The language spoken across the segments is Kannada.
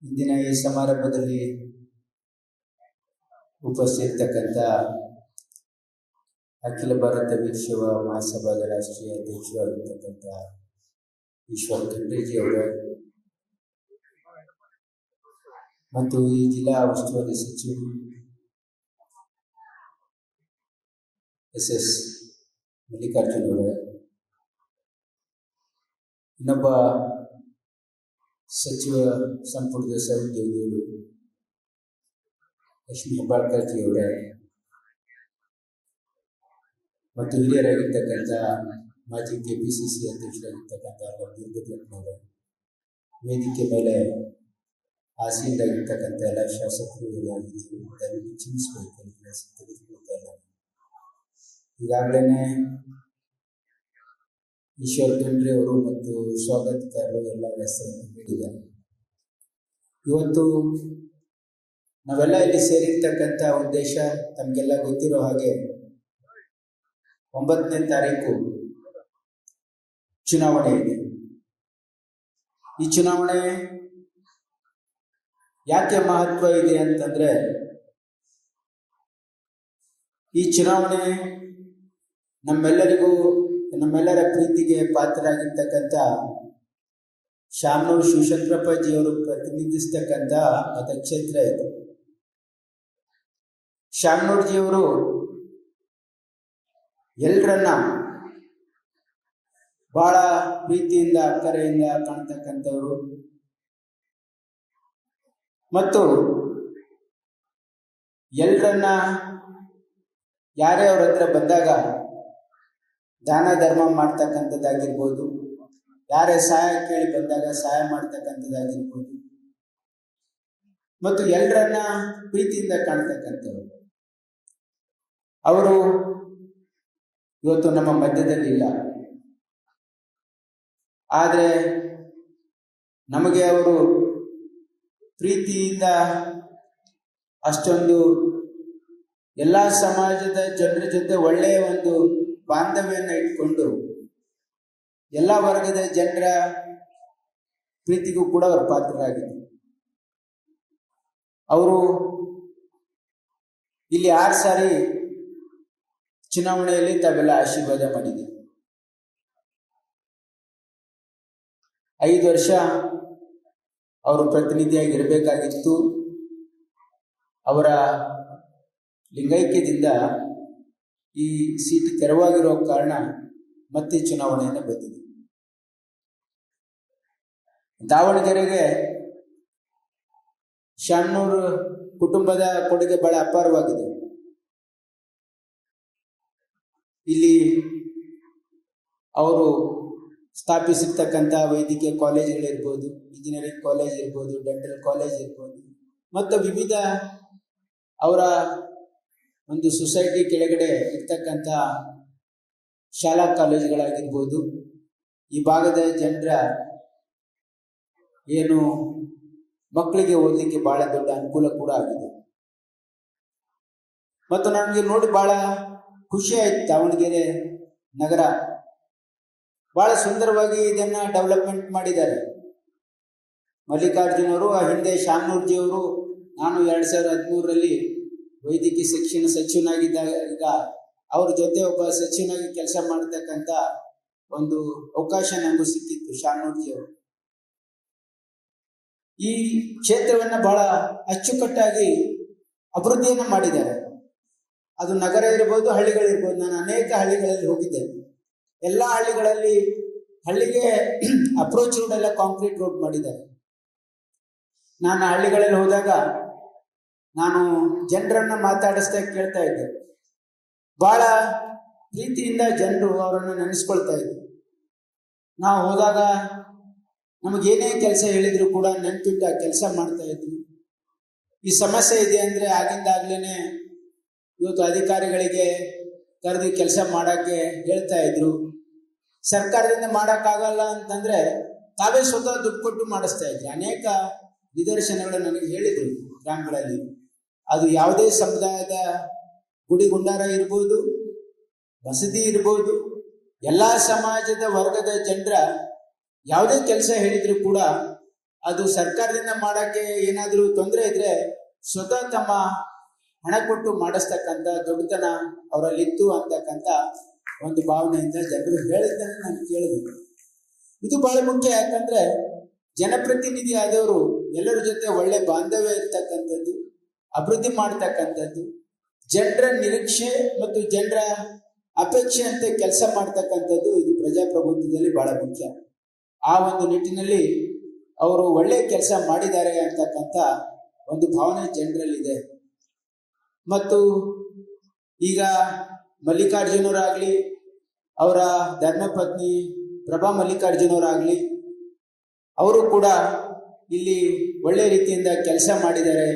ಇಂದಿನ ಈ ಸಮಾರಂಭದಲ್ಲಿ ಉಪಸ್ಥಿತಕ್ಕಂಥ ಅಖಿಲ ಭಾರತ ವೀರಶೈವ ಮಹಾಸಭಾದ ರಾಷ್ಟ್ರೀಯ ಅಧ್ಯಕ್ಷರಾಗಿರ್ತಕ್ಕಂಥ ಈಶ್ವರ್ ಖಂಡ್ರೇಜಿ ಅವರು ಮತ್ತು ಈ ಜಿಲ್ಲಾ ಉಸ್ತುವಾರಿ ಸಚಿವರು ಎಸ್ ಮಲ್ಲಿಕಾರ್ಜುನ್ ಅವರ, ಇನ್ನೊಬ್ಬ ಸಚಿವ ಸಂಪುಟದ ಸಹೋದ್ಯೋಗಿಗಳು ಲಕ್ಷ್ಮೀ ಹೆಬ್ಬಾಳ್ಕರ್ಜಿ ಅವರೇ ಮತ್ತು ಹಿರಿಯರಾಗಿರ್ತಕ್ಕಂಥ ಮಾಜಿ KPCC ಅಧ್ಯಕ್ಷರಾಗಿರ್ತಕ್ಕಂಥ ವೀರಭದ್ರಪ್ಪನವರೇ, ವೇದಿಕೆ ಮೇಲೆ ಆಸೀನರಾಗಿರ್ತಕ್ಕಂಥ ಎಲ್ಲ ಶಾಸಕರು ದಯವಿಟ್ಟು ಕ್ಷಮಿಸಬೇಕು, ತೆಗೆದುಕೊಳ್ತಾ ಇಲ್ಲ. ಈಗಾಗಲೇ ಈಶ್ವರ್ ಖಂಡ್ರೆ ಅವರು ಮತ್ತು ಸ್ವಾಗತಕಾರರು ಎಲ್ಲ ಹೆಸರನ್ನು ಹೇಳಿದ್ದಾರೆ. ಇವತ್ತು ನಾವೆಲ್ಲ ಇಲ್ಲಿ ಸೇರಿರ್ತಕ್ಕಂಥ ಉದ್ದೇಶ ತಮಗೆಲ್ಲ ಗೊತ್ತಿರೋ ಹಾಗೆ 9ನೇ ತಾರೀಕು ಚುನಾವಣೆ ಇದೆ. ಈ ಚುನಾವಣೆ ಯಾಕೆ ಮಹತ್ವ ಇದೆ ಅಂತಂದ್ರೆ, ಈ ಚುನಾವಣೆ ನಮ್ಮೆಲ್ಲರ ಪ್ರೀತಿಗೆ ಪಾತ್ರರಾಗಿರ್ತಕ್ಕಂಥ ಶಾಮನೂರು ಶಿವಶಂಕರಪ್ಪಾಜಿಯವರು ಪ್ರತಿನಿಧಿಸ್ತಕ್ಕಂಥ ಮತಕ್ಷೇತ್ರ ಇದು. ಶಾಮನೂರ್ಜಿಯವರು ಎಲ್ಲರನ್ನ ಬಹಳ ಪ್ರೀತಿಯಿಂದ ಅಕ್ಕರೆಯಿಂದ ಕಾಣ್ತಕ್ಕಂಥವ್ರು ಮತ್ತು ಎಲ್ಲರನ್ನ ಯಾರೇ ಅವ್ರ ಹತ್ರ ಬಂದಾಗ ದಾನ ಧರ್ಮ ಮಾಡ್ತಕ್ಕಂಥದ್ದಾಗಿರ್ಬೋದು, ಯಾರೇ ಸಹಾಯ ಕೇಳಿ ಬಂದಾಗ ಸಹಾಯ ಮಾಡ್ತಕ್ಕಂಥದ್ದಾಗಿರ್ಬೋದು ಮತ್ತು ಎಲ್ಲರನ್ನ ಪ್ರೀತಿಯಿಂದ ಕಾಣ್ತಕ್ಕಂಥವ್ರು. ಅವರು ಇವತ್ತು ನಮ್ಮ ಮಧ್ಯದಲ್ಲಿಲ್ಲ, ಆದರೆ ನಮಗೆ ಅವರು ಪ್ರೀತಿಯಿಂದ ಅಷ್ಟೊಂದು ಎಲ್ಲ ಸಮಾಜದ ಜನರ ಜೊತೆ ಒಳ್ಳೆಯ ಒಂದು ಬಾಂಧವ್ಯವನ್ನು ಇಟ್ಕೊಂಡು ಎಲ್ಲ ವರ್ಗದ ಜನರ ಪ್ರೀತಿಗೂ ಕೂಡ ಅವರು ಪಾತ್ರರಾಗಿದ್ದರು. ಅವರು ಇಲ್ಲಿ 6 ಸಾರಿ ಚುನಾವಣೆಯಲ್ಲಿ ತಾವೆಲ್ಲ ಆಶೀರ್ವಾದ ಮಾಡಿದರು. 5 ವರ್ಷ ಅವರು ಪ್ರತಿನಿಧಿಯಾಗಿರಬೇಕಾಗಿತ್ತು. ಅವರ ಲಿಂಗೈಕ್ಯದಿಂದ ಈ ಸೀಟ್ ತೆರವಾಗಿರೋ ಕಾರಣ ಮತ್ತೆ ಚುನಾವಣೆಯನ್ನು ಬಂದಿದೆ. ದಾವಣಗೆರೆಗೆ ಶಾಮನೂರು ಕುಟುಂಬದ ಕೊಡುಗೆ ಬಹಳ ಅಪಾರವಾಗಿದೆ. ಇಲ್ಲಿ ಅವರು ಸ್ಥಾಪಿಸಿರ್ತಕ್ಕಂಥ ವೈದ್ಯಕೀಯ ಕಾಲೇಜುಗಳಿರ್ಬೋದು, ಇಂಜಿನಿಯರಿಂಗ್ ಕಾಲೇಜ್ ಇರ್ಬೋದು, ಡೆಂಟಲ್ ಕಾಲೇಜ್ ಇರ್ಬೋದು ಮತ್ತು ವಿವಿಧ ಅವರ ಒಂದು ಸೊಸೈಟಿ ಕೆಳಗಡೆ ಇರ್ತಕ್ಕಂಥ ಶಾಲಾ ಕಾಲೇಜುಗಳಾಗಿರ್ಬೋದು, ಈ ಭಾಗದ ಜನರ ಏನು ಮಕ್ಕಳಿಗೆ ಓದಲಿಕ್ಕೆ ಬಹಳ ದೊಡ್ಡ ಅನುಕೂಲ ಕೂಡ ಆಗಿದೆ. ಮತ್ತು ನನಗೆ ನೋಡಿ ಬಹಳ ಖುಷಿ ಆಯ್ತು. ದಾವಣಗೆರೆ ನಗರ ಬಹಳ ಸುಂದರವಾಗಿ ಇದನ್ನ ಡೆವಲಪ್ಮೆಂಟ್ ಮಾಡಿದ್ದಾರೆ. ಮಲ್ಲಿಕಾರ್ಜುನ್ ಅವರು, ಆ ಹಿಂದೆ ಶಾಮನೂರ್ಜಿಯವರು, ನಾನು 2013ರಲ್ಲಿ ವೈದ್ಯಕೀಯ ಶಿಕ್ಷಣ ಸಚಿವನಾಗಿದ್ದಾಗ ಈಗ ಅವ್ರ ಜೊತೆ ಒಬ್ಬ ಸಚಿವನಾಗಿ ಕೆಲಸ ಮಾಡತಕ್ಕಂಥ ಒಂದು ಅವಕಾಶ ನಮಗೂ ಸಿಕ್ಕಿತ್ತು. ಶಾಮನೂರ್ಜಿಯವರು ಈ ಕ್ಷೇತ್ರವನ್ನ ಬಹಳ ಅಚ್ಚುಕಟ್ಟಾಗಿ ಅಭಿವೃದ್ಧಿಯನ್ನು ಮಾಡಿದ್ದಾರೆ. ಅದು ನಗರ ಇರ್ಬೋದು, ಹಳ್ಳಿಗಳಿರ್ಬೋದು. ನಾನು ಅನೇಕ ಹಳ್ಳಿಗಳಲ್ಲಿ ಹೋಗಿದ್ದೆ. ಎಲ್ಲ ಹಳ್ಳಿಗಳಲ್ಲಿ ಹಳ್ಳಿಗೆ ಅಪ್ರೋಚ್ ರೋಡ್ ಎಲ್ಲ ಕಾಂಕ್ರೀಟ್ ರೋಡ್ ಮಾಡಿದ್ದಾರೆ. ನಾನು ಹಳ್ಳಿಗಳಲ್ಲಿ ಹೋದಾಗ ನಾನು ಜನರನ್ನ ಮಾತಾಡಿಸ್ತಾ ಕೇಳ್ತಾ ಇದ್ದೆ. ಬಹಳ ಪ್ರೀತಿಯಿಂದ ಜನರು ಅವರನ್ನು ನೆನೆಸ್ಕೊಳ್ತಾ ಇದ್ರು. ನಾವು ಹೋದಾಗ ನಮಗೇನೇ ಕೆಲಸ ಹೇಳಿದ್ರು ಕೂಡ ನೆನ್ಪಿಟ್ಟು ಆ ಕೆಲಸ ಮಾಡ್ತಾ ಇದ್ರು. ಈ ಸಮಸ್ಯೆ ಇದೆ ಅಂದ್ರೆ ಆಗಿಂದಾಗ್ಲೇನೆ ಇವತ್ತು ಅಧಿಕಾರಿಗಳಿಗೆ ಕರೆದು ಕೆಲಸ ಮಾಡಕ್ಕೆ ಹೇಳ್ತಾ ಇದ್ರು. ಸರ್ಕಾರದಿಂದ ಮಾಡಕ್ಕಾಗಲ್ಲ ಅಂತಂದ್ರೆ ತಾವೇ ಸ್ವತಃ ದುಡ್ಡು ಕೊಟ್ಟು ಮಾಡಿಸ್ತಾ ಇದ್ರು. ಅನೇಕ ನಿದರ್ಶನಗಳು ನನಗೆ ಹೇಳಿದ್ರು ಗ್ರಾಮಗಳಲ್ಲಿ. ಅದು ಯಾವುದೇ ಸಮುದಾಯದ ಗುಡಿ ಗುಂಡಾರ ಇರ್ಬೋದು, ಬಸದಿ ಇರ್ಬೋದು, ಎಲ್ಲ ಸಮಾಜದ ವರ್ಗದ ಜನರ ಯಾವುದೇ ಕೆಲಸ ಹೇಳಿದ್ರು ಕೂಡ ಅದು ಸರ್ಕಾರದಿಂದ ಮಾಡಕ್ಕೆ ಏನಾದರೂ ತೊಂದರೆ ಇದ್ರೆ ಸ್ವತಃ ತಮ್ಮ ಹಣ ಕೊಟ್ಟು ಮಾಡಿಸ್ತಕ್ಕಂಥ ದೊಡ್ಡತನ ಅವರಲ್ಲಿತ್ತು ಅಂತಕ್ಕಂಥ ಒಂದು ಭಾವನೆಯಿಂದ ಜನರು ಹೇಳಿದ್ದನ್ನು ನಾನು ಕೇಳಿದೆ. ಇದು ಬಹಳ ಮುಖ್ಯ. ಯಾಕಂದ್ರೆ ಜನಪ್ರತಿನಿಧಿ ಆದವರು ಎಲ್ಲರ ಜೊತೆ ಒಳ್ಳೆ ಬಾಂಧವ್ಯ ಇರ್ತಕ್ಕಂಥದ್ದು, ಅಭಿವೃದ್ಧಿ ಮಾಡ್ತಕ್ಕಂಥದ್ದು, ಜನರ ನಿರೀಕ್ಷೆ ಮತ್ತು ಜನರ ಅಪೇಕ್ಷೆಯಂತೆ ಕೆಲಸ ಮಾಡ್ತಕ್ಕಂಥದ್ದು ಇದು ಪ್ರಜಾಪ್ರಭುತ್ವದಲ್ಲಿ ಬಹಳ ಮುಖ್ಯ. ಆ ಒಂದು ನಿಟ್ಟಿನಲ್ಲಿ ಅವರು ಒಳ್ಳೆ ಕೆಲಸ ಮಾಡಿದ್ದಾರೆ ಅಂತಕ್ಕಂಥ ಒಂದು ಭಾವನೆ ಜನರಲ್ಲಿದೆ. ಮತ್ತು ಈಗ ಮಲ್ಲಿಕಾರ್ಜುನವರಾಗಲಿ, ಅವರ ಧರ್ಮಪತ್ನಿ ಪ್ರಭಾ ಮಲ್ಲಿಕಾರ್ಜುನವರಾಗಲಿ, ಅವರು ಕೂಡ ಇಲ್ಲಿ ಒಳ್ಳೆ ರೀತಿಯಿಂದ ಕೆಲಸ ಮಾಡಿದ್ದಾರೆ.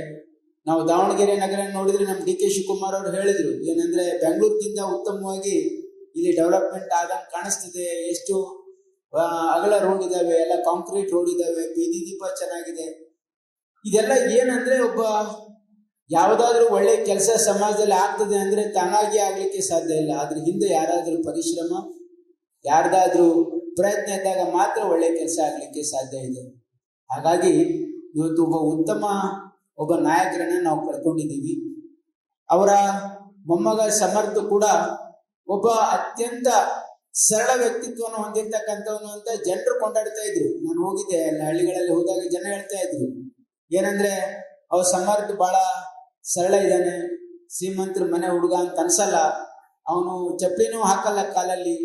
ನಾವು ದಾವಣಗೆರೆ ನಗರ ನೋಡಿದ್ರೆ ನಮ್ಮ ಡಿ ಕೆ ಶಿವಕುಮಾರ್ ಅವರು ಹೇಳಿದ್ರು, ಏನಂದ್ರೆ ಬೆಂಗಳೂರಿಗಿಂತ ಉತ್ತಮವಾಗಿ ಇಲ್ಲಿ ಡೆವಲಪ್ಮೆಂಟ್ ಆದಂಗೆ ಕಾಣಿಸ್ತಿದೆ. ಎಷ್ಟು ಅಗಲ ರೋಡ್ ಇದಾವೆ, ಎಲ್ಲ ಕಾಂಕ್ರೀಟ್ ರೋಡ್ ಇದಾವೆ, ಬೀದಿ ದೀಪ ಚೆನ್ನಾಗಿದೆ. ಇದೆಲ್ಲ ಏನಂದ್ರೆ ಒಬ್ಬ ಯಾವುದಾದ್ರೂ ಒಳ್ಳೆ ಕೆಲಸ ಸಮಾಜದಲ್ಲಿ ಆಗ್ತದೆ ಅಂದ್ರೆ ತಾನಾಗಿ ಆಗ್ಲಿಕ್ಕೆ ಸಾಧ್ಯ ಇಲ್ಲ. ಅದ್ರ ಹಿಂದೆ ಯಾರಾದ್ರೂ ಪರಿಶ್ರಮ, ಯಾರ್ದಾದ್ರೂ ಪ್ರಯತ್ನ ಇದ್ದಾಗ ಮಾತ್ರ ಒಳ್ಳೆ ಕೆಲಸ ಆಗ್ಲಿಕ್ಕೆ ಸಾಧ್ಯ ಇದೆ. ಹಾಗಾಗಿ ಇವತ್ತು ಒಬ್ಬ ನಾಯಕರನ್ನ ನಾವು ಕಳ್ಕೊಂಡಿದ್ದೀವಿ. ಅವರ ಮೊಮ್ಮಗ ಸಮರ್ಥ ಕೂಡ ಒಬ್ಬ ಅತ್ಯಂತ ಸರಳ ವ್ಯಕ್ತಿತ್ವವನ್ನು ಹೊಂದಿರ್ತಕ್ಕಂಥವನು ಅಂತ ಜನರು ಕೊಂಡಾಡ್ತಾ ಇದ್ರು. ನಾನು ಹೋಗಿದ್ದೆ ಅಲ್ಲಿ ಹಳ್ಳಿಗಳಲ್ಲಿ ಹೋದಾಗ ಜನ ಹೇಳ್ತಾ ಇದ್ರು ಏನಂದ್ರೆ ಅವ ಸಮರ್ಥ ಬಹಳ ಸರಳ ಇದ್ದಾನೆ, ಶ್ರೀಮಂತರ ಮನೆ ಹುಡುಗ ಅಂತ ಅನ್ಸಲ್ಲ, ಅವನು ಚಪ್ಪಲಿನೂ ಹಾಕಲ್ಲ ಕಾಲಲ್ಲಿ,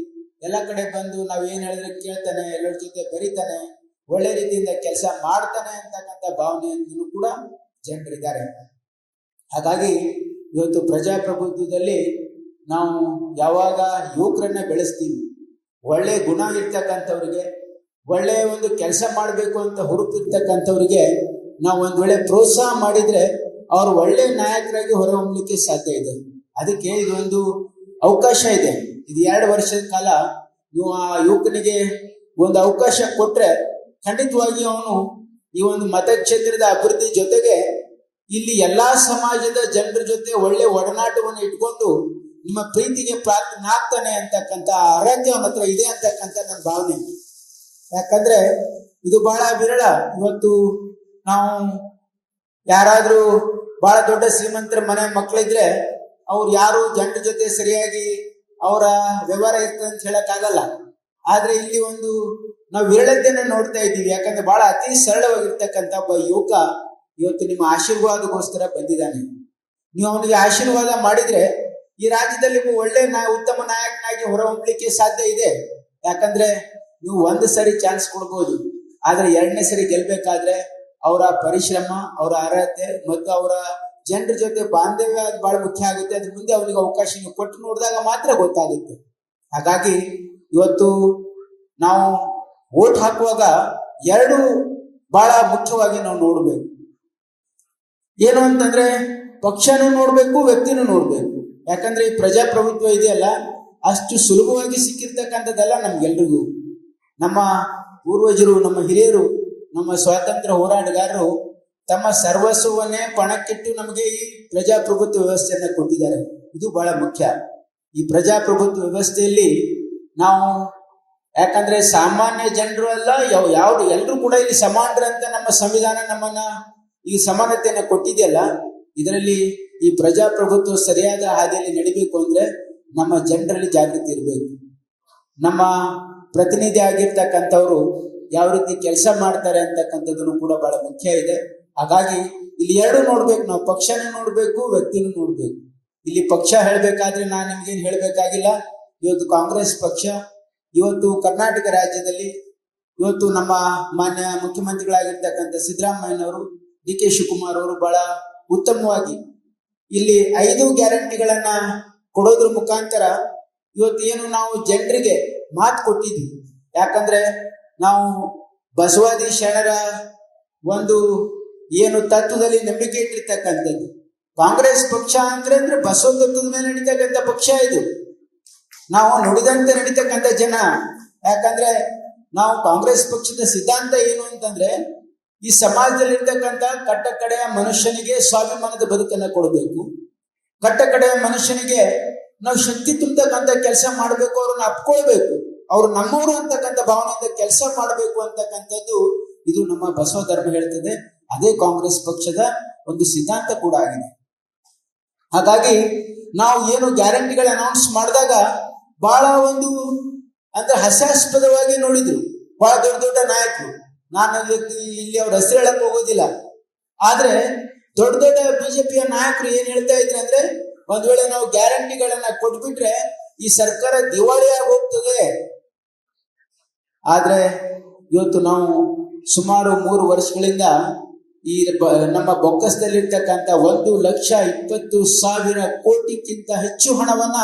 ಎಲ್ಲ ಕಡೆ ಬಂದು ನಾವೇನ್ ಹೇಳಿದ್ರೆ ಕೇಳ್ತಾನೆ, ಎಲ್ಲರ ಜೊತೆ ಬರೀತಾನೆ, ಒಳ್ಳೆ ರೀತಿಯಿಂದ ಕೆಲಸ ಮಾಡ್ತಾನೆ ಅಂತಕ್ಕಂಥ ಭಾವನೆಯನ್ನು ಕೂಡ ಜನರಿದ್ದಾರೆ. ಹಾಗಾಗಿ ಇವತ್ತು ಪ್ರಜಾಪ್ರಭುತ್ವದಲ್ಲಿ ನಾವು ಯಾವಾಗ ಯುವಕರನ್ನ ಬೆಳೆಸ್ತೀವಿ, ಒಳ್ಳೆ ಗುಣ ಇರ್ತಕ್ಕಂಥವ್ರಿಗೆ, ಒಳ್ಳೆ ಒಂದು ಕೆಲಸ ಮಾಡಬೇಕು ಅಂತ ಹುರುಪಿರ್ತಕ್ಕಂಥವ್ರಿಗೆ ನಾವು ಒಂದ್ ವೇಳೆ ಪ್ರೋತ್ಸಾಹ ಮಾಡಿದ್ರೆ ಅವರು ಒಳ್ಳೆ ನಾಯಕರಾಗಿ ಹೊರಹೊಮ್ಮಲಿಕ್ಕೆ ಸಾಧ್ಯ ಇದೆ. ಅದಕ್ಕೆ ಇದೊಂದು ಅವಕಾಶ ಇದೆ. ಇದು 2 ವರ್ಷದ ಕಾಲ ನೀವು ಆ ಯುವಕನಿಗೆ ಒಂದು ಅವಕಾಶ ಕೊಟ್ರೆ ಖಂಡಿತವಾಗಿ ಅವನು ಈ ಒಂದು ಮತಕ್ಷೇತ್ರದ ಅಭಿವೃದ್ಧಿ ಜೊತೆಗೆ ಇಲ್ಲಿ ಎಲ್ಲಾ ಸಮಾಜದ ಜನರ ಜೊತೆ ಒಳ್ಳೆ ಒಡನಾಟವನ್ನು ಇಟ್ಕೊಂಡು ನಿಮ್ಮ ಪ್ರೀತಿಗೆ ಪ್ರಾಪ್ತನಾಗ್ತಾನೆ ಅಂತಕ್ಕಂಥ ಅರ್ಹತೆ ಅವನ ಹತ್ರ ಇದೆ ಅಂತಕ್ಕಂಥ ನನ್ನ ಭಾವನೆ. ಯಾಕಂದ್ರೆ ಇದು ಬಹಳ ವಿರಳ. ಇವತ್ತು ನಾವು ಯಾರಾದ್ರೂ ಬಹಳ ದೊಡ್ಡ ಶ್ರೀಮಂತರ ಮನೆ ಮಕ್ಕಳಿದ್ರೆ ಅವ್ರು ಯಾರು ಜನರ ಜೊತೆ ಸರಿಯಾಗಿ ಅವರ ವ್ಯವಹಾರ ಇರ್ತದೆ ಅಂತ ಹೇಳಕ್ ಆಗಲ್ಲ. ಆದ್ರೆ ಇಲ್ಲಿ ಒಂದು ನಾವು ವಿರಳತೆಯನ್ನು ನೋಡ್ತಾ ಇದ್ದೀವಿ. ಯಾಕಂದ್ರೆ ಬಹಳ ಅತಿ ಸರಳವಾಗಿರ್ತಕ್ಕಂಥ ಒಬ್ಬ ಯುವಕ ಇವತ್ತು ನಿಮ್ಮ ಆಶೀರ್ವಾದಗೋಸ್ಕರ ಬಂದಿದ್ದಾನೆ. ನೀವು ಅವನಿಗೆ ಆಶೀರ್ವಾದ ಮಾಡಿದ್ರೆ ಈ ರಾಜ್ಯದಲ್ಲಿ ಒಳ್ಳೆ ಉತ್ತಮ ನಾಯಕನಾಗಿ ಹೊರಹೊಮ್ಮಲಿಕ್ಕೆ ಸಾಧ್ಯ ಇದೆ. ಯಾಕಂದ್ರೆ ನೀವು ಒಂದು ಸರಿ ಚಾನ್ಸ್ ಕೊಡ್ಬೋದು, ಆದ್ರೆ 2ನೇ ಸರಿ ಗೆಲ್ಬೇಕಾದ್ರೆ ಅವರ ಪರಿಶ್ರಮ, ಅವರ ಅರ್ಹತೆ ಮತ್ತು ಅವರ ಜನರ ಜೊತೆ ಬಾಂಧವ್ಯ ಬಹಳ ಮುಖ್ಯ ಆಗುತ್ತೆ. ಅದ್ರ ಮುಂದೆ ಅವನಿಗೆ ಅವಕಾಶ ನೀವು ಕೊಟ್ಟು ನೋಡಿದಾಗ ಮಾತ್ರ ಗೊತ್ತಾಗುತ್ತೆ. ಹಾಗಾಗಿ ಇವತ್ತು ನಾವು ವೋಟ್ ಹಾಕುವಾಗ 2 ಬಹಳ ಮುಖ್ಯವಾಗಿ ನಾವು ನೋಡ್ಬೇಕು. ಏನು ಅಂತಂದ್ರೆ ಪಕ್ಷನೂ ನೋಡ್ಬೇಕು, ವ್ಯಕ್ತಿನೂ ನೋಡ್ಬೇಕು. ಯಾಕಂದ್ರೆ ಈ ಪ್ರಜಾಪ್ರಭುತ್ವ ಇದೆಯಲ್ಲ, ಅಷ್ಟು ಸುಲಭವಾಗಿ ಸಿಕ್ಕಿರ್ತಕ್ಕಂಥದ್ದಲ್ಲ ನಮ್ಗೆಲ್ರಿಗೂ. ನಮ್ಮ ಪೂರ್ವಜರು, ನಮ್ಮ ಹಿರಿಯರು, ನಮ್ಮ ಸ್ವಾತಂತ್ರ್ಯ ಹೋರಾಟಗಾರರು ತಮ್ಮ ಸರ್ವಸ್ವವನ್ನೇ ಪಣಕ್ಕಿಟ್ಟು ನಮಗೆ ಈ ಪ್ರಜಾಪ್ರಭುತ್ವ ವ್ಯವಸ್ಥೆಯನ್ನ ಕೊಟ್ಟಿದ್ದಾರೆ. ಇದು ಬಹಳ ಮುಖ್ಯ. ಈ ಪ್ರಜಾಪ್ರಭುತ್ವ ವ್ಯವಸ್ಥೆಯಲ್ಲಿ ನಾವು, ಯಾಕಂದ್ರೆ ಸಾಮಾನ್ಯ ಜನರು ಅಲ್ಲ, ಯಾವ್ದು ಎಲ್ಲರೂ ಕೂಡ ಇಲ್ಲಿ ಸಮಾನರಂತ ನಮ್ಮ ಸಂವಿಧಾನ ನಮ್ಮನ್ನ ಈ ಸಮಾನತೆಯನ್ನ ಕೊಟ್ಟಿದೆಯಲ್ಲ. ಇದರಲ್ಲಿ ಈ ಪ್ರಜಾಪ್ರಭುತ್ವ ಸರಿಯಾದ ಹಾದಿಯಲ್ಲಿ ನಡಿಬೇಕು ಅಂದ್ರೆ ನಮ್ಮ ಜನರಲ್ಲಿ ಜಾಗೃತಿ ಇರಬೇಕು. ನಮ್ಮ ಪ್ರತಿನಿಧಿ ಆಗಿರ್ತಕ್ಕಂಥವ್ರು ಯಾವ ರೀತಿ ಕೆಲಸ ಮಾಡ್ತಾರೆ ಅಂತಕ್ಕಂಥದ್ದನ್ನು ಕೂಡ ಬಹಳ ಮುಖ್ಯ ಇದೆ. ಹಾಗಾಗಿ ಇಲ್ಲಿ 2 ನೋಡ್ಬೇಕು ನಾವು, ಪಕ್ಷನೂ ನೋಡ್ಬೇಕು, ವ್ಯಕ್ತಿನೂ ನೋಡ್ಬೇಕು. ಇಲ್ಲಿ ಪಕ್ಷ ಹೇಳ್ಬೇಕಾದ್ರೆ ನಾನು ನಿಮ್ಗೇನು ಹೇಳ್ಬೇಕಾಗಿಲ್ಲ. ಇವತ್ತು ಕಾಂಗ್ರೆಸ್ ಪಕ್ಷ ಇವತ್ತು ಕರ್ನಾಟಕ ರಾಜ್ಯದಲ್ಲಿ ಇವತ್ತು ನಮ್ಮ ಮಾನ್ಯ ಮುಖ್ಯಮಂತ್ರಿಗಳಾಗಿರ್ತಕ್ಕಂಥ ಸಿದ್ದರಾಮಯ್ಯನವರು, ಡಿ ಕೆ ಶಿವಕುಮಾರ್ ಅವರು ಬಹಳ ಉತ್ತಮವಾಗಿ ಇಲ್ಲಿ 5 ಗ್ಯಾರಂಟಿಗಳನ್ನ ಕೊಡೋದ್ರ ಮುಖಾಂತರ ಇವತ್ತು ಏನು ನಾವು ಜನರಿಗೆ ಮಾತು ಕೊಟ್ಟಿದ್ವಿ. ಯಾಕಂದ್ರೆ ನಾವು ಬಸವಾದಿ ಶರಣರ ಒಂದು ಏನು ತತ್ವದಲ್ಲಿ ನಂಬಿಕೆ ಇಟ್ಟಿರ್ತಕ್ಕಂಥದ್ದು. ಕಾಂಗ್ರೆಸ್ ಪಕ್ಷ ಅಂದ್ರೆ ಬಸವ ತತ್ವದ ಮೇಲೆ ನಡೀತಕ್ಕಂಥ ಪಕ್ಷ ಇದು. ನಾವು ನುಡಿದಂತೆ ನಡೀತಕ್ಕಂಥ ಜನ. ಯಾಕಂದ್ರೆ ನಾವು ಕಾಂಗ್ರೆಸ್ ಪಕ್ಷದ ಸಿದ್ಧಾಂತ ಏನು ಅಂತಂದ್ರೆ ಈ ಸಮಾಜದಲ್ಲಿರ್ತಕ್ಕಂಥ ಕಟ್ಟಕಡೆಯ ಮನುಷ್ಯನಿಗೆ ಸ್ವಾಭಿಮಾನದ ಬದುಕನ್ನ ಕೊಡಬೇಕು. ಕಟ್ಟಕಡೆಯ ಮನುಷ್ಯನಿಗೆ ನಾವು ಶಕ್ತಿ ತುಂಬತಕ್ಕಂಥ ಕೆಲಸ ಮಾಡಬೇಕು, ಅವ್ರನ್ನ ಅಪ್ಕೊಳ್ಬೇಕು, ಅವ್ರು ನಮ್ಮವರು ಅಂತಕ್ಕಂಥ ಭಾವನೆಯಿಂದ ಕೆಲಸ ಮಾಡಬೇಕು ಅಂತಕ್ಕಂಥದ್ದು ಇದು ನಮ್ಮ ಬಸವ ಧರ್ಮ ಹೇಳ್ತದೆ, ಅದೇ ಕಾಂಗ್ರೆಸ್ ಪಕ್ಷದ ಒಂದು ಸಿದ್ಧಾಂತ ಕೂಡ ಆಗಿದೆ. ಹಾಗಾಗಿ ನಾವು ಏನು ಗ್ಯಾರಂಟಿಗಳ ಅನೌನ್ಸ್ ಮಾಡಿದಾಗ ಬಹಳ ಒಂದು ಅಂದ್ರೆ ಹಾಸ್ಯಾಸ್ಪದವಾಗಿ ನೋಡಿದ್ರು ಬಹಳ ದೊಡ್ಡ ದೊಡ್ಡ ನಾಯಕರು. ನಾನು ಇಲ್ಲಿ ಅವ್ರ ಹೆಸರು ಹೇಳಕ್ ಹೋಗೋದಿಲ್ಲ, ಆದ್ರೆ ದೊಡ್ಡ ದೊಡ್ಡ ಬಿಜೆಪಿಯ ನಾಯಕರು ಏನ್ ಹೇಳ್ತಾ ಇದ್ರು ಅಂದ್ರೆ, ಒಂದ್ ವೇಳೆ ನಾವು ಗ್ಯಾರಂಟಿಗಳನ್ನ ಕೊಟ್ಬಿಟ್ರೆ ಈ ಸರ್ಕಾರ ದಿವಾಳಿಯಾಗಿ ಹೋಗ್ತದೆ. ಆದ್ರೆ ಇವತ್ತು ನಾವು ಸುಮಾರು 3 ವರ್ಷಗಳಿಂದ ಈ ನಮ್ಮ ಬೊಕ್ಕಸದಲ್ಲಿರ್ತಕ್ಕಂಥ 1,20,000 ಕೋಟಿಗಿಂತ ಹೆಚ್ಚು ಹಣವನ್ನ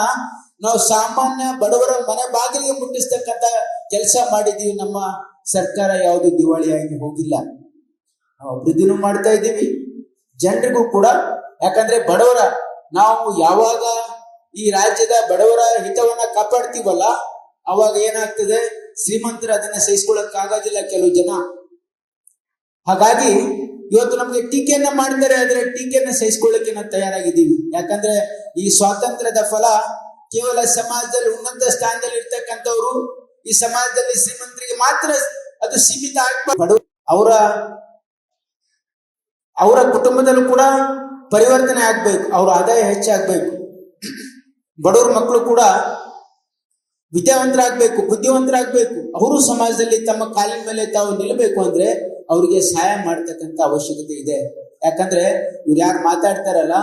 ನಾವು ಸಾಮಾನ್ಯ ಬಡವರ ಮನೆ ಬಾಗಿಲಿಗೆ ಮುಟ್ಟಿಸ್ತಕ್ಕಂಥ ಕೆಲಸ ಮಾಡಿದೀವಿ. ನಮ್ಮ ಸರ್ಕಾರ ಯಾವುದು ದಿವಾಳಿಯಾಗಿ ಹೋಗಿಲ್ಲ. ನಾವು ಅಭಿವೃದ್ಧಿನೂ ಮಾಡ್ತಾ ಇದ್ದೀವಿ, ಜನರಿಗೂ ಕೂಡ. ಯಾಕಂದ್ರೆ ಬಡವರ ನಾವು ಯಾವಾಗ ಈ ರಾಜ್ಯದ ಬಡವರ ಹಿತವನ್ನ ಕಾಪಾಡ್ತೀವಲ್ಲ, ಅವಾಗ ಏನಾಗ್ತದೆ, ಶ್ರೀಮಂತರು ಅದನ್ನ ಸಹಿಸ್ಕೊಳ್ಳಕ್ಕಾಗೋದಿಲ್ಲ ಕೆಲವು ಜನ. ಹಾಗಾಗಿ ಇವತ್ತು ನಮ್ಗೆ ಟೀಕೆಯನ್ನ ಮಾಡ್ತಾರೆ, ಆದ್ರೆ ಟೀಕೆಯನ್ನ ಸಹಿಸ್ಕೊಳ್ಳಕ್ಕೆ ನಾವು ತಯಾರಾಗಿದ್ದೀವಿ. ಯಾಕಂದ್ರೆ ಈ ಸ್ವಾತಂತ್ರ್ಯದ ಫಲ ಕೇವಲ ಸಮಾಜದಲ್ಲಿ ಉನ್ನತ ಸ್ಥಾನದಲ್ಲಿ ಇರ್ತಕ್ಕಂಥವ್ರು, ಈ ಸಮಾಜದಲ್ಲಿ ಶ್ರೀಮಂತರಿಗೆ ಮಾತ್ರ ಅದು ಸೀಮಿತ ಆಗ್ಬಾರ್ದು. ಅವರ ಕುಟುಂಬದಲ್ಲೂ ಕೂಡ ಪರಿವರ್ತನೆ ಆಗ್ಬೇಕು, ಅವರ ಆದಾಯ ಹೆಚ್ಚಾಗ್ಬೇಕು. ಬಡವ್ರ ಮಕ್ಕಳು ಕೂಡ ವಿದ್ಯಾವಂತರಾಗ್ಬೇಕು, ಬುದ್ಧಿವಂತರಾಗ್ಬೇಕು. ಅವರು ಸಮಾಜದಲ್ಲಿ ತಮ್ಮ ಕಾಲಿನ ಮೇಲೆ ತಾವು ನಿಲ್ಲಬೇಕು ಅಂದ್ರೆ ಅವರಿಗೆ ಸಹಾಯ ಮಾಡ್ತಕ್ಕಂಥ ಅವಶ್ಯಕತೆ ಇದೆ. ಯಾಕಂದ್ರೆ ಇವ್ರು ಯಾರು ಮಾತಾಡ್ತಾರಲ್ಲ,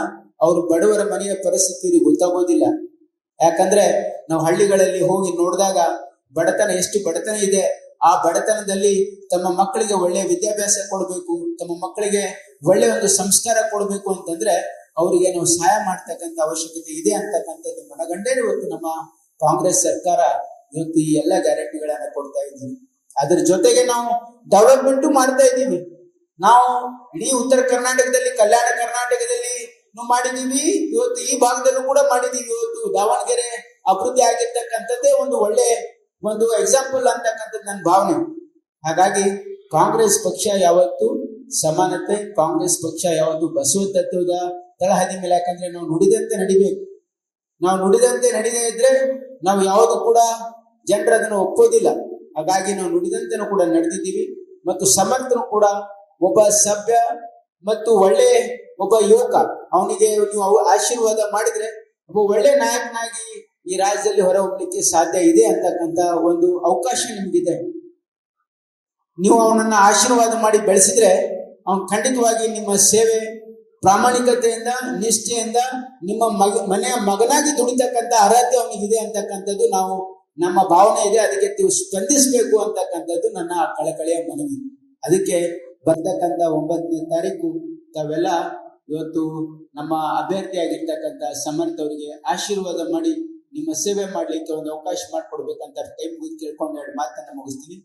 ಅವ್ರು ಬಡವರ ಮನೆಯ ಪರಿಸ್ಥಿತಿ ಇವ್ರಿಗೆ ಗೊತ್ತಾಗೋದಿಲ್ಲ. ಯಾಕಂದ್ರೆ ನಾವು ಹಳ್ಳಿಗಳಲ್ಲಿ ಹೋಗಿ ನೋಡಿದಾಗ ಬಡತನ ಎಷ್ಟು ಬಡತನ ಇದೆ. ಆ ಬಡತನದಲ್ಲಿ ತಮ್ಮ ಮಕ್ಕಳಿಗೆ ಒಳ್ಳೆಯ ವಿದ್ಯಾಭ್ಯಾಸ ಕೊಡಬೇಕು, ತಮ್ಮ ಮಕ್ಕಳಿಗೆ ಒಳ್ಳೆಯ ಒಂದು ಸಂಸ್ಕಾರ ಕೊಡಬೇಕು ಅಂತಂದ್ರೆ ಅವರಿಗೆ ನಾವು ಸಹಾಯ ಮಾಡ್ತಕ್ಕಂಥ ಅವಶ್ಯಕತೆ ಇದೆ ಅಂತಕ್ಕಂಥದ್ದು ಮನಗಂಡೇ ಇವತ್ತು ನಮ್ಮ ಕಾಂಗ್ರೆಸ್ ಸರ್ಕಾರ ಇವತ್ತು ಈ ಎಲ್ಲ ಗ್ಯಾರಂಟಿಗಳನ್ನ ಕೊಡ್ತಾ ಇದ್ದೀವಿ. ಅದ್ರ ಜೊತೆಗೆ ನಾವು ಡೆವಲಪ್ಮೆಂಟ್ ಮಾಡ್ತಾ ಇದ್ದೀವಿ. ನಾವು ಇಡೀ ಉತ್ತರ ಕರ್ನಾಟಕದಲ್ಲಿ, ಕಲ್ಯಾಣ ಕರ್ನಾಟಕದಲ್ಲಿ ಮಾಡಿದೀವಿ, ಇವತ್ತು ಈ ಭಾಗದಲ್ಲೂ ಕೂಡ ಮಾಡಿದೀವಿ. ಇವತ್ತು ದಾವಣಗೆರೆ ಅಭಿವೃದ್ಧಿ ಆಗಿರ್ತಕ್ಕಂಥದ್ದೇ ಒಂದು ಒಳ್ಳೆ ಒಂದು ಎಕ್ಸಾಂಪಲ್ ಅಂತಕ್ಕಂಥದ್ದು ನನ್ನ ಭಾವನೆ. ಹಾಗಾಗಿ ಕಾಂಗ್ರೆಸ್ ಪಕ್ಷ ಯಾವತ್ತು ಸಮಾನತೆ, ಕಾಂಗ್ರೆಸ್ ಪಕ್ಷ ಯಾವತ್ತು ಬಸವ ತತ್ವದ ತಳಹದಿ ಮೇಲೆ. ಯಾಕಂದ್ರೆ ನಾವು ನುಡಿದಂತೆ ನಡಿಬೇಕು. ನಾವು ನುಡಿದಂತೆ ನಡೀದೇ ಇದ್ರೆ ನಾವು ಯಾವುದು ಕೂಡ ಜನರು ಅದನ್ನು ಒಪ್ಪೋದಿಲ್ಲ. ಹಾಗಾಗಿ ನಾವು ನುಡಿದಂತೆನೂ ಕೂಡ ನಡೆದಿದ್ದೀವಿ. ಮತ್ತು ಸಮರ್ಥನು ಕೂಡ ಒಬ್ಬ ಸಭ್ಯ ಮತ್ತು ಒಳ್ಳೆ ಒಬ್ಬ ಯುವಕ, ಅವನಿಗೆ ನೀವು ಆಶೀರ್ವಾದ ಮಾಡಿದ್ರೆ ಒಬ್ಬ ಒಳ್ಳೆ ನಾಯಕನಾಗಿ ಈ ರಾಜ್ಯದಲ್ಲಿ ಹೊರ ಹೋಗ್ಲಿಕ್ಕೆ ಸಾಧ್ಯ ಇದೆ ಅಂತಕ್ಕಂಥ ಒಂದು ಅವಕಾಶ ನಿಮ್ಗಿದೆ. ನೀವು ಅವನನ್ನ ಆಶೀರ್ವಾದ ಮಾಡಿ ಬೆಳೆಸಿದ್ರೆ ಅವನು ಖಂಡಿತವಾಗಿ ನಿಮ್ಮ ಸೇವೆ ಪ್ರಾಮಾಣಿಕತೆಯಿಂದ, ನಿಷ್ಠೆಯಿಂದ ನಿಮ್ಮ ಮನೆಯ ಮಗನಾಗಿ ದುಡಿತಕ್ಕಂಥ ಅರ್ಹತೆ ಅವನಿಗಿದೆ ಅಂತಕ್ಕಂಥದ್ದು ನಮ್ಮ ಭಾವನೆ ಇದೆ. ಅದಕ್ಕೆ ನೀವು ಸ್ಪಂದಿಸಬೇಕು ಅಂತಕ್ಕಂಥದ್ದು ನನ್ನ ಕಳಕಳಿಯ ಮನವಿ. ಅದಕ್ಕೆ ಬರ್ತಕ್ಕಂಥ 9ನೇ ತಾರೀಕು ತಾವೆಲ್ಲ ಇವತ್ತು ನಮ್ಮ ಅಭ್ಯರ್ಥಿಯಾಗಿರ್ತಕ್ಕಂಥ ಸಮರ್ಥ ಅವರಿಗೆ ಆಶೀರ್ವಾದ ಮಾಡಿ ನಿಮ್ಮ ಸೇವೆ ಮಾಡ್ಲಿಕ್ಕೆ ಒಂದು ಅವಕಾಶ ಮಾಡಿಕೊಡ್ಬೇಕಂತ ಟೈಮ್ ಕೇಳ್ಕೊಂಡು 2 ಮಾತನ್ನ ಮುಗಿಸ್ತೀನಿ.